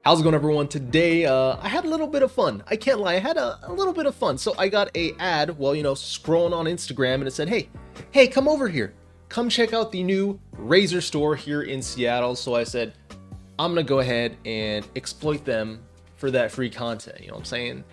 How's it going, everyone? Today, I had a little bit of fun. I can't lie, I had a little bit of fun. So I got a ad while, scrolling on Instagram, and it said, hey, come over here. Come check out the new Razer store here in Seattle. So I said, I'm gonna go ahead and exploit them for that free content. You know what I'm saying?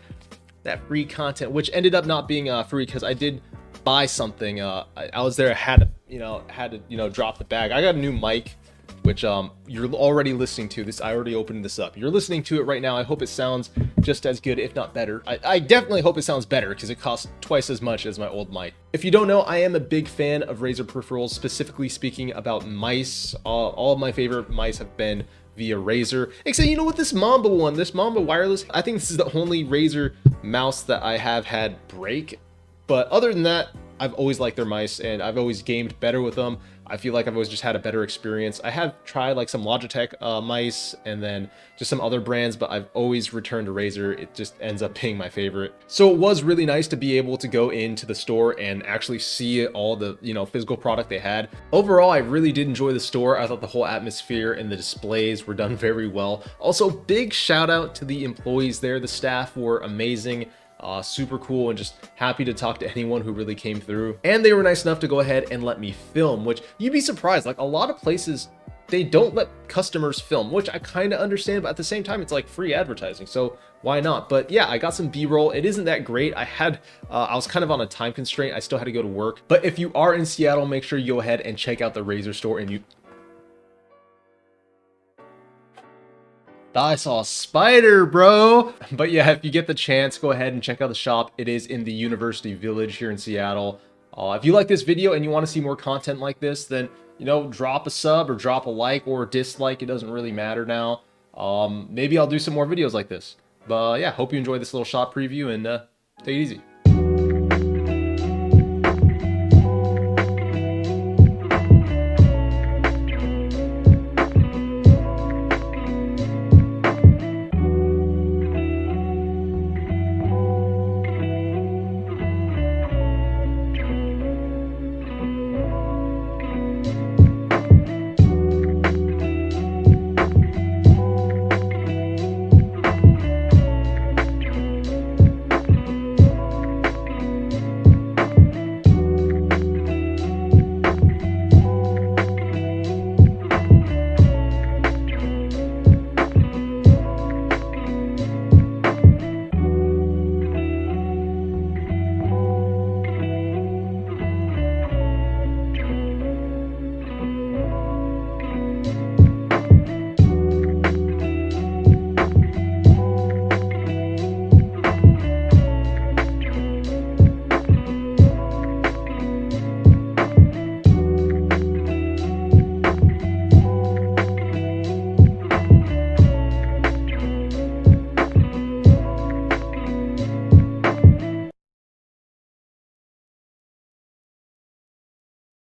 That free content, which ended up not being free because I did buy something. I was there, had to drop the bag. I got a new mic, which you're already listening to this. I already opened this up. You're listening to it right now. I hope it sounds just as good, if not better. I definitely hope it sounds better because it costs twice as much as my old mic. If you don't know, I am a big fan of Razer peripherals, specifically speaking about mice. All of my favorite mice have been via Razer, except with this Mamba one, this Mamba wireless, I think this is the only Razer mouse that I have had break. But other than that, I've always liked their mice and I've always gamed better with them. I feel like I've always just had a better experience. I have tried like some Logitech mice and then just some other brands, but I've always returned to Razer. It just ends up being my favorite. So it was really nice to be able to go into the store and actually see all the, physical product they had. Overall, I really did enjoy the store. I thought the whole atmosphere and the displays were done very well. Also, big shout out to the employees there. The staff were amazing. Super cool, and just happy to talk to anyone who really came through. And they were nice enough to go ahead and let me film, which you'd be surprised, like a lot of places they don't let customers film, which I kind of understand, but at the same time it's like free advertising, so why not? But yeah, I got some B-roll. It isn't that great. I was kind of on a time constraint. I still had to go to work. But if you are in Seattle, make sure you go ahead and check out the Razer store. And I saw a spider, bro. But yeah, if you get the chance, go ahead and check out the shop. It is in the University Village here in Seattle. If you like this video and you want to see more content like this, then, drop a sub or drop a like or a dislike. It doesn't really matter now. Maybe I'll do some more videos like this. But yeah, hope you enjoyed this little shop preview, and take it easy.